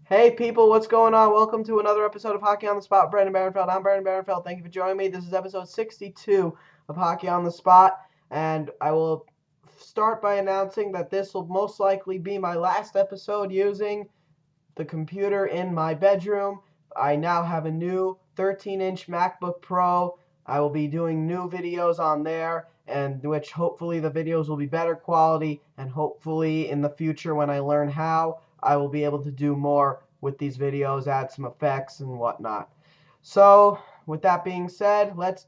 Hey people, what's going on? Welcome to another episode of Hockey on the Spot. Brandon Barenfeld. I'm Brandon Barenfeld. Thank you for joining me. This is episode 62 of Hockey on the Spot, and I will start by announcing that this will most likely be my last episode using the computer in my bedroom. I now have a new 13-inch MacBook Pro. I will be doing new videos on there, and which hopefully the videos will be better quality, and hopefully in the future when I learn how, I will be able to do more with these videos, add some effects and whatnot. So, with that being said, let's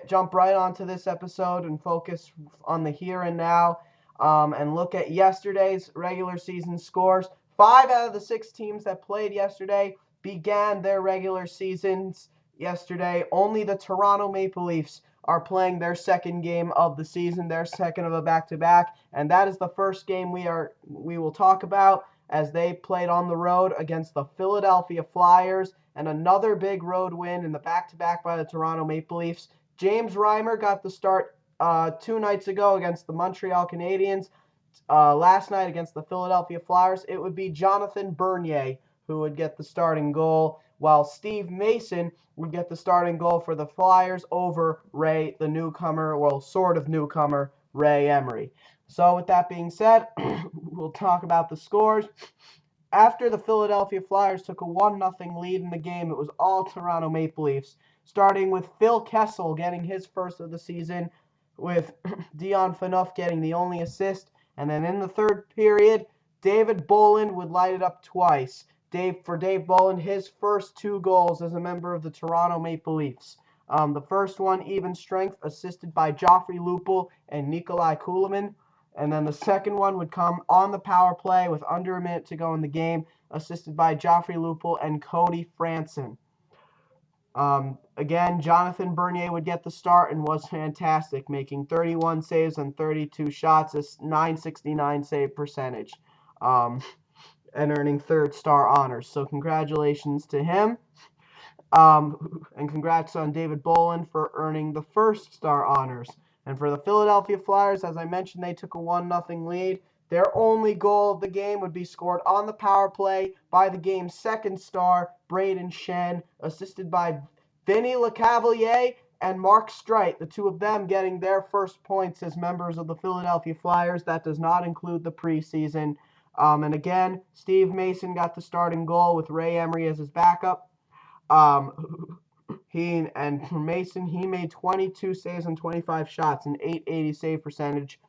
jump right onto this episode and focus on the here and now, and look at yesterday's regular season scores. 5 out of the 6 teams that played yesterday began their regular seasons yesterday. Only the Toronto Maple Leafs are playing their second game of the season, their second of a back-to-back, and that is the first game we will talk about, as they played on the road against the Philadelphia Flyers, and another big road win in the back-to-back by the Toronto Maple Leafs. James Reimer got the start 2 nights ago against the Montreal Canadiens. Last night against the Philadelphia Flyers, it would be Jonathan Bernier who would get the starting goal, while Steve Mason would get the starting goal for the Flyers over Ray, the newcomer, well, sort of newcomer, Ray Emery. So with that being said, we'll talk about the scores. After the Philadelphia Flyers took a 1-0 lead in the game, it was all Toronto Maple Leafs, starting with Phil Kessel getting his first of the season, with Dion Phaneuf getting the only assist. And then in the third period, David Bolland would light it up twice. Dave Bolland, his first 2 goals as a member of the Toronto Maple Leafs. The first one, even strength, assisted by Joffrey Lupul and Nikolai Kulemin. And then the second one would come on the power play with under a minute to go in the game, assisted by Joffrey Lupul and Cody Franson. Again, Jonathan Bernier would get the start and was fantastic, making 31 saves and 32 shots, a .969 save percentage, and earning third-star honors. So congratulations to him. And congrats on David Bolland for earning the first-star honors. And for the Philadelphia Flyers, as I mentioned, they took a 1-0 lead. Their only goal of the game would be scored on the power play by the game's second star, Brayden Schenn, assisted by Vinny Lecavalier and Mark Streit, the two of them getting their first points as members of the Philadelphia Flyers. That does not include the preseason. And again, Steve Mason got the starting goal with Ray Emery as his backup. For Mason, he made 22 saves and 25 shots, an .880 save percentage.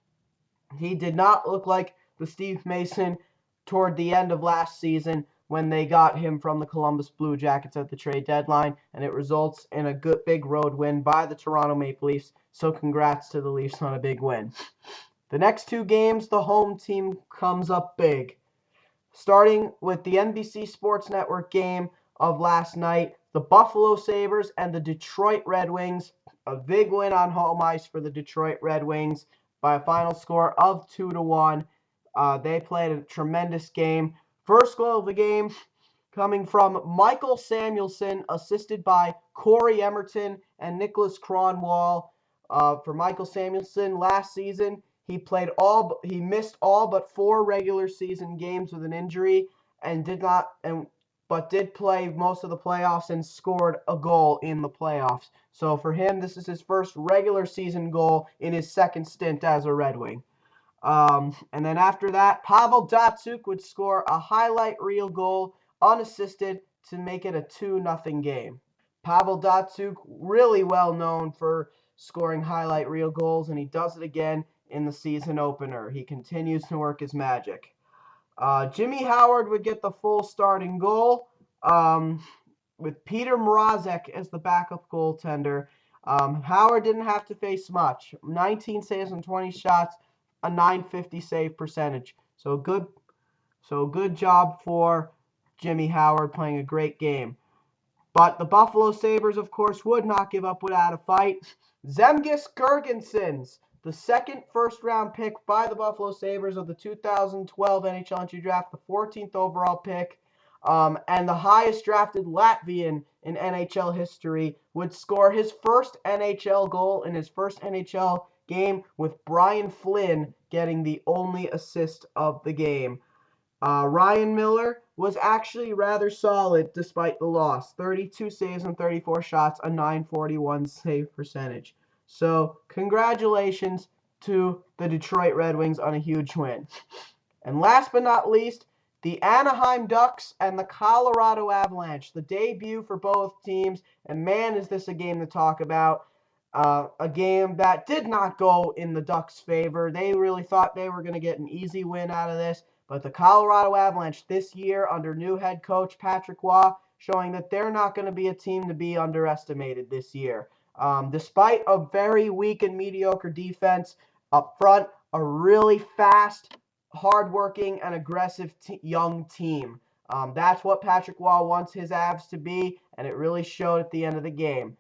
He did not look like the Steve Mason toward the end of last season when they got him from the Columbus Blue Jackets at the trade deadline, and it results in a good big road win by the Toronto Maple Leafs. So congrats to the Leafs on a big win. The next 2 games, the home team comes up big. Starting with the NBC Sports Network game of last night, the Buffalo Sabres and the Detroit Red Wings. A big win on home ice for the Detroit Red Wings by a final score of 2-1. They played a tremendous game. First goal of the game coming from Michael Samuelsson, assisted by Corey Emerton and Nicholas Kronwall. For Michael Samuelsson, last season, he missed all but 4 regular season games with an injury, but did play most of the playoffs and scored a goal in the playoffs. So for him, this is his first regular season goal in his second stint as a Red Wing. And then after that, Pavel Datsyuk would score a highlight reel goal unassisted to make it a 2-0 game. Pavel Datsyuk, really well known for scoring highlight reel goals, and he does it again in the season opener. He continues to work his magic. Jimmy Howard would get the full starting goal, with Peter Mrazek as the backup goaltender. Howard didn't have to face much. 19 saves and 20 shots, a .950 save percentage. So good job for Jimmy Howard, playing a great game. But the Buffalo Sabres, of course, would not give up without a fight. Zemgus Girgensons, the second first-round pick by the Buffalo Sabres of the 2012 NHL entry draft, the 14th overall pick, and the highest drafted Latvian in NHL history, would score his first NHL goal in his first NHL game, with Brian Flynn getting the only assist of the game. Ryan Miller was actually rather solid despite the loss. 32 saves on 34 shots, a .941 save percentage. So, congratulations to the Detroit Red Wings on a huge win. And last but not least, the Anaheim Ducks and the Colorado Avalanche. The debut for both teams, and man, is this a game to talk about. A game that did not go in the Ducks' favor. They really thought they were going to get an easy win out of this, but the Colorado Avalanche this year under new head coach Patrick Roy showing that they're not going to be a team to be underestimated this year. Despite a very weak and mediocre defense up front, a really fast, hardworking, and aggressive young team. That's what Patrick Roy wants his Avs to be, and it really showed at the end of the game.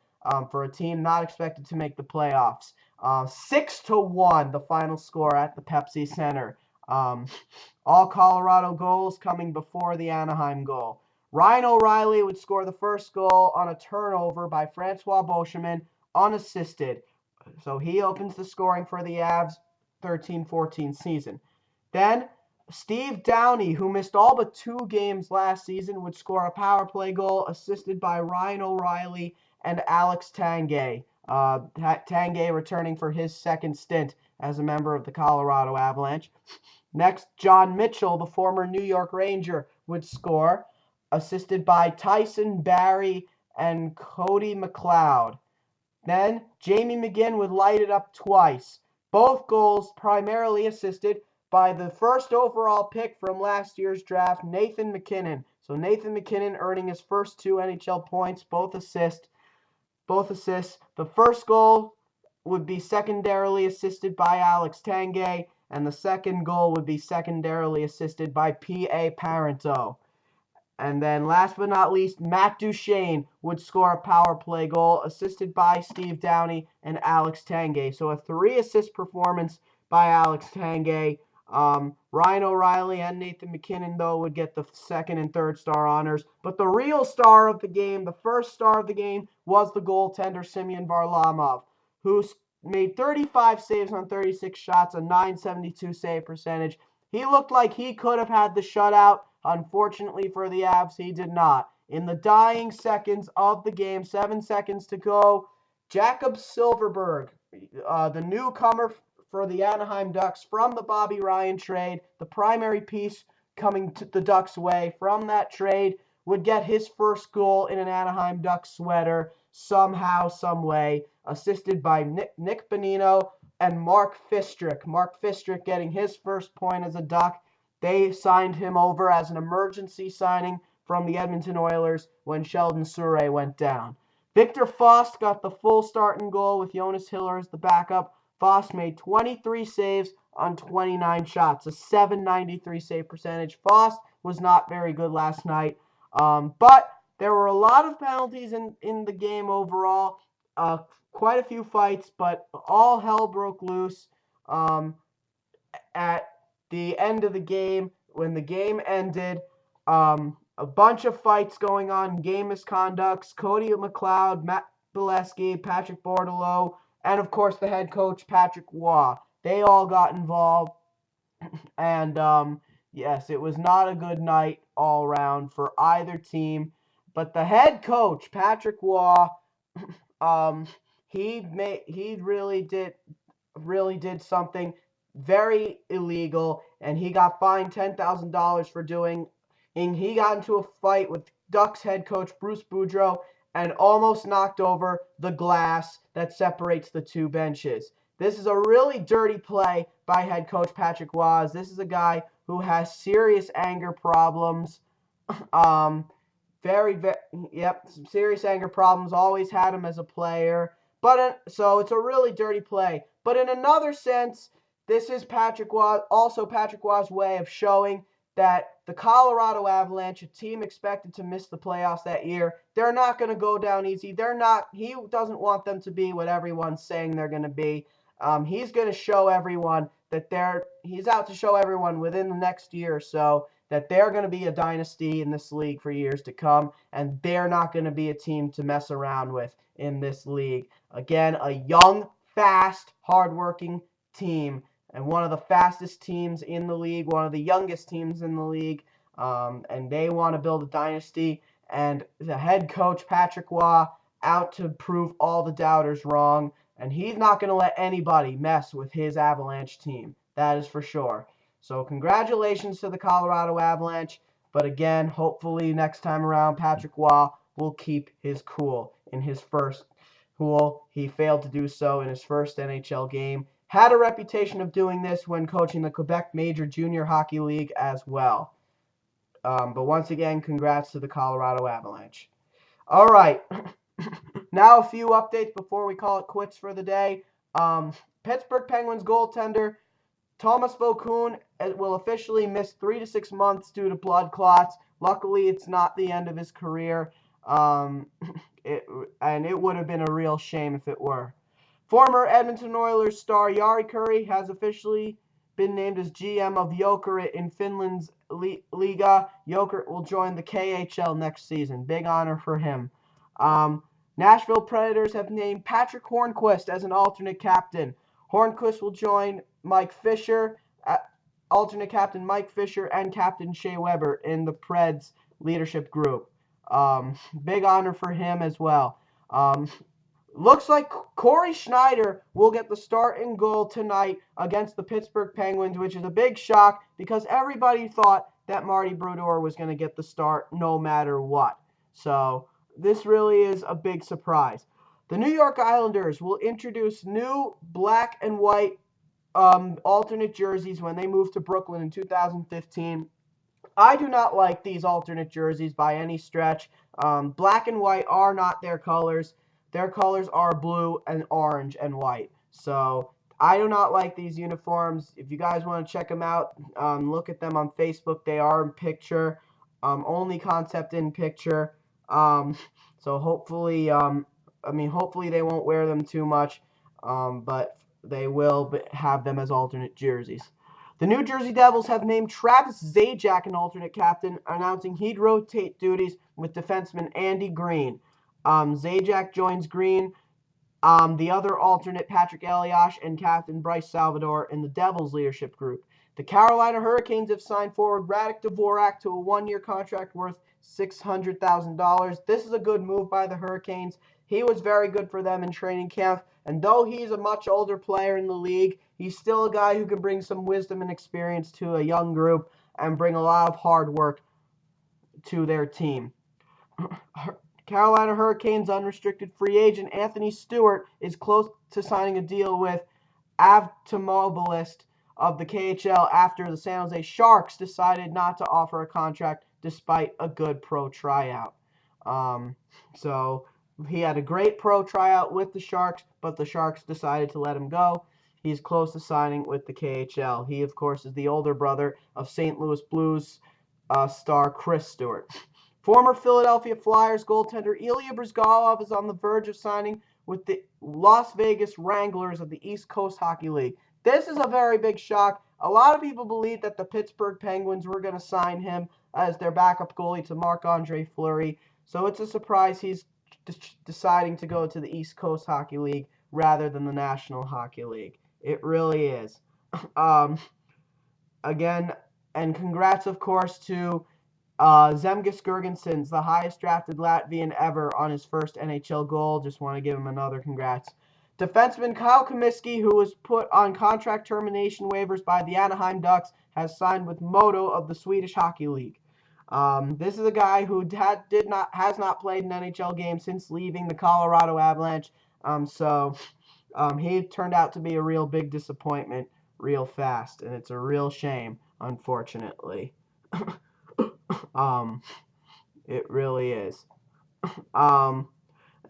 For a team not expected to make the playoffs. 6-1, the final score at the Pepsi Center. All Colorado goals coming before the Anaheim goal. Ryan O'Reilly would score the first goal on a turnover by Francois Beauchemin, unassisted. So he opens the scoring for the Avs 13-14 season. Then Steve Downey, who missed all but 2 games last season, would score a power play goal assisted by Ryan O'Reilly and Alex Tanguay. Tanguay returning for his second stint as a member of the Colorado Avalanche. Next, John Mitchell, the former New York Ranger, would score, assisted by Tyson Barrie and Cody McLeod. Then, Jamie McGinn would light it up twice. Both goals primarily assisted by the first overall pick from last year's draft, Nathan MacKinnon. So Nathan MacKinnon earning his first 2 NHL points, both assists. The first goal would be secondarily assisted by Alex Tanguay, and the second goal would be secondarily assisted by P.A. Parenteau. And then last but not least, Matt Duchene would score a power play goal assisted by Steve Downey and Alex Tanguay. So a 3-assist performance by Alex Tanguay. Ryan O'Reilly and Nathan MacKinnon, though, would get the second and third star honors. But the real star of the game, the first star of the game, was the goaltender Semyon Varlamov, who made 35 saves on 36 shots, a .972 save percentage. He looked like he could have had the shutout. Unfortunately for the Avs, he did not. In the dying seconds of the game, 7 seconds to go, Jakob Silfverberg, the newcomer for the Anaheim Ducks from the Bobby Ryan trade, the primary piece coming to the Ducks' way from that trade, would get his first goal in an Anaheim Ducks sweater somehow, some way, assisted by Nick Bonino and Mark Fistrick. Mark Fistrick getting his first point as a Duck. They signed him over as an emergency signing from the Edmonton Oilers when Sheldon Souray went down. Victor Faust got the full starting goal with Jonas Hiller as the backup. Faust made 23 saves on 29 shots, a .793 save percentage. Faust was not very good last night, but there were a lot of penalties in the game overall. Quite a few fights, but all hell broke loose at the end of the game. When the game ended, a bunch of fights going on, game misconducts, Cody McLeod, Matt Beleskey, Patrick Bordeleau, and of course the head coach, Patrick Roy. They all got involved, and yes, it was not a good night all around for either team. But the head coach, Patrick Roy, he really did something very illegal, and he got fined $10,000 for doing. And he got into a fight with Ducks head coach Bruce Boudreau and almost knocked over the glass that separates the 2 benches. This is a really dirty play by head coach Patrick Roy. This is a guy who has serious anger problems. Serious anger problems. Always had him as a player. So it's a really dirty play. But in another sense, this is Patrick Roy's way of showing that the Colorado Avalanche, a team expected to miss the playoffs that year, they're not going to go down easy. He doesn't want them to be what everyone's saying they're going to be. He's going to show everyone that he's out to show everyone within the next year or so that they're going to be a dynasty in this league for years to come, and they're not going to be a team to mess around with in this league. Again, a young, fast, hardworking team, and one of the fastest teams in the league, one of the youngest teams in the league. and they want to build a dynasty. And the head coach, Patrick Waugh, out to prove all the doubters wrong. And he's not going to let anybody mess with his Avalanche team. That is for sure. So congratulations to the Colorado Avalanche. But again, hopefully next time around, Patrick Waugh will keep his cool in his first cool. He failed to do so in his first NHL game. Had a reputation of doing this when coaching the Quebec Major Junior Hockey League as well. But once again, congrats to the Colorado Avalanche. All right. Now a few updates before we call it quits for the day. Pittsburgh Penguins goaltender Thomas Vokoun will officially miss 3 to 6 months due to blood clots. Luckily, it's not the end of his career, and it would have been a real shame if it were. Former Edmonton Oilers star Jari Kurri has officially been named as GM of Jokerit in Finland's Liga. Jokerit will join the KHL next season. Big honor for him. Nashville Predators have named Patrick Hornqvist as an alternate captain. Hornqvist will join Mike Fisher, alternate captain Mike Fisher, and captain Shea Weber in the Preds leadership group. Big honor for him as well. Looks like Corey Schneider will get the start in goal tonight against the Pittsburgh Penguins, which is a big shock because everybody thought that Marty Brodeur was going to get the start no matter what. So this really is a big surprise. The New York Islanders will introduce new black and white alternate jerseys when they move to Brooklyn in 2015. I do not like these alternate jerseys by any stretch. Black and white are not their colors. Their colors are blue and orange and white. So I do not like these uniforms. If you guys want to check them out, look at them on Facebook. They are in picture, only concept in picture. So hopefully, hopefully they won't wear them too much, but they will have them as alternate jerseys. The New Jersey Devils have named Travis Zajac an alternate captain, announcing he'd rotate duties with defenseman Andy Green. Zajac joins Green, the other alternate Patrick Elias, and captain Bryce Salvador in the Devils leadership group. The Carolina Hurricanes have signed forward Radek Dvorak to a one-year contract worth $600,000. This is a good move by the Hurricanes. He was very good for them in training camp, and though he's a much older player in the league, he's still a guy who can bring some wisdom and experience to a young group and bring a lot of hard work to their team. Carolina Hurricanes unrestricted free agent Anthony Stewart is close to signing a deal with Avtomobilist of the KHL after the San Jose Sharks decided not to offer a contract despite a good pro tryout. So he had a great pro tryout with the Sharks, but the Sharks decided to let him go. He's close to signing with the KHL. He, of course, is the older brother of St. Louis Blues star Chris Stewart. Former Philadelphia Flyers goaltender Ilya Bryzgalov is on the verge of signing with the Las Vegas Wranglers of the East Coast Hockey League. This is a very big shock. A lot of people believe that the Pittsburgh Penguins were going to sign him as their backup goalie to Marc-Andre Fleury. So it's a surprise he's deciding to go to the East Coast Hockey League rather than the National Hockey League. It really is. Again, and congrats, of course, to Zemgus Girgensons, the highest drafted Latvian ever, on his first NHL goal. Just want to give him another congrats. Defenseman Kyle Comiskey, who was put on contract termination waivers by the Anaheim Ducks, has signed with Modo of the Swedish Hockey League. This is a guy who has not played an NHL game since leaving the Colorado Avalanche. He turned out to be a real big disappointment real fast, and it's a real shame, unfortunately. It really is. And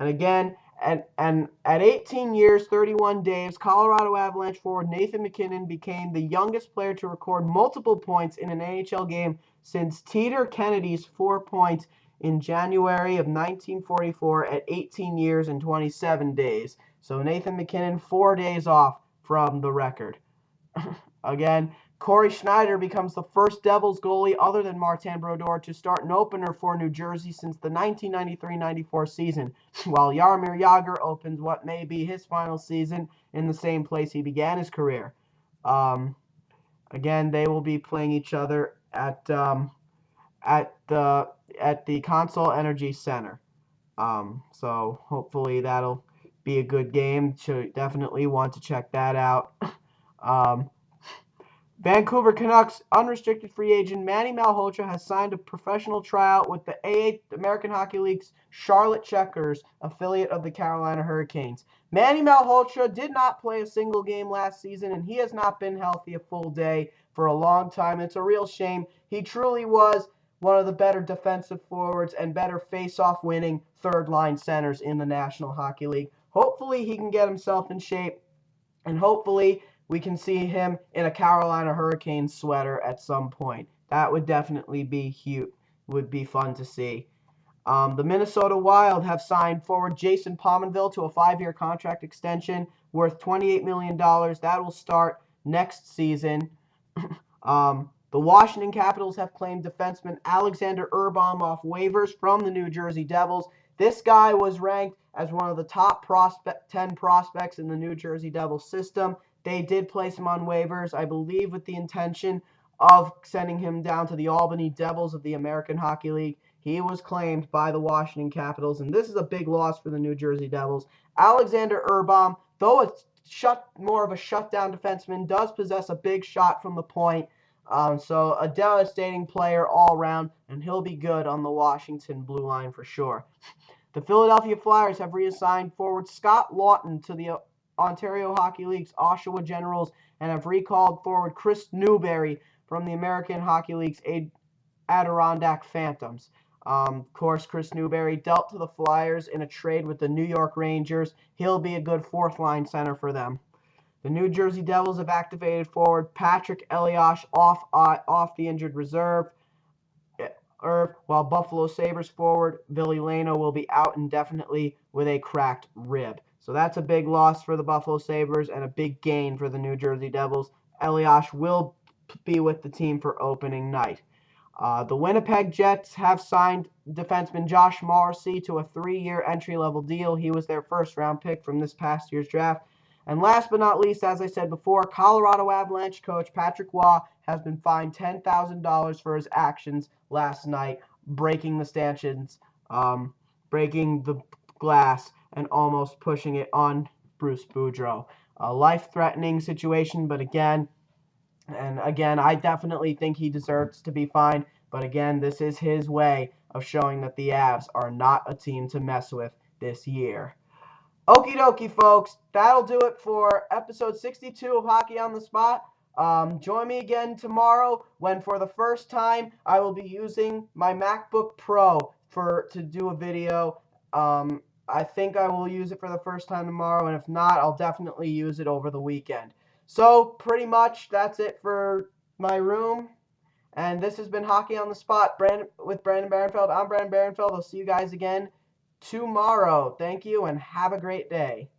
again, and at 18 years, 31 days, Colorado Avalanche forward Nathan MacKinnon became the youngest player to record multiple points in an NHL game since Teeter Kennedy's 4 points in January of 1944 at 18 years and 27 days. So Nathan MacKinnon 4 days off from the record. Again, Corey Schneider becomes the first Devils goalie other than Martin Brodeur to start an opener for New Jersey since the 1993-94 season, while Jaromir Jagr opens what may be his final season in the same place he began his career. Again, they will be playing each other at at the Consol Energy Center. So hopefully that'll be a good game. So definitely want to check that out. Vancouver Canucks unrestricted free agent Manny Malhotra has signed a professional tryout with the American Hockey League's Charlotte Checkers, affiliate of the Carolina Hurricanes. Manny Malhotra did not play a single game last season, and he has not been healthy a full day for a long time. It's a real shame. He truly was one of the better defensive forwards and better face-off winning third-line centers in the National Hockey League. Hopefully he can get himself in shape, and hopefully we can see him in a Carolina Hurricanes sweater at some point. That would definitely be huge. Would be fun to see. The Minnesota Wild have signed forward Jason Pominville to a 5-year contract extension worth $28 million. That will start next season. The Washington Capitals have claimed defenseman Alexander Urban off waivers from the New Jersey Devils. This guy was ranked as one of the top 10 prospects in the New Jersey Devils system. They did place him on waivers, I believe, with the intention of sending him down to the Albany Devils of the American Hockey League. He was claimed by the Washington Capitals, and this is a big loss for the New Jersey Devils. Alexander Urban, though more of a shutdown defenseman, does possess a big shot from the point. So a devastating player all around, and he'll be good on the Washington blue line for sure. The Philadelphia Flyers have reassigned forward Scott Laughton to the Ontario Hockey League's Oshawa Generals and have recalled forward Chris Newberry from the American Hockey League's Adirondack Phantoms. Of course, Chris Newberry dealt to the Flyers in a trade with the New York Rangers. He'll be a good fourth-line center for them. The New Jersey Devils have activated forward Patrick Elias off the injured reserve, while Buffalo Sabres forward Ville Leino will be out indefinitely with a cracked rib. So that's a big loss for the Buffalo Sabres and a big gain for the New Jersey Devils. Elias will be with the team for opening night. The Winnipeg Jets have signed defenseman Josh Morrissey to a 3-year entry-level deal. He was their first-round pick from this past year's draft. And last but not least, as I said before, Colorado Avalanche coach Patrick Waugh has been fined $10,000 for his actions last night, breaking the stanchions, breaking the glass, and almost pushing it on Bruce Boudreau. A life-threatening situation, but again, I definitely think he deserves to be fined. But again, this is his way of showing that the Avs are not a team to mess with this year. Okie dokie, folks. That'll do it for episode 62 of Hockey on the Spot. Join me again tomorrow when, for the first time, I will be using my MacBook Pro to do a video. I think I will use it for the first time tomorrow, and if not, I'll definitely use it over the weekend. So, pretty much, that's it for my room. And this has been Hockey on the Spot with Brandon Barenfeld. I'm Brandon Barenfeld. I'll see you guys again tomorrow. Thank you, and have a great day.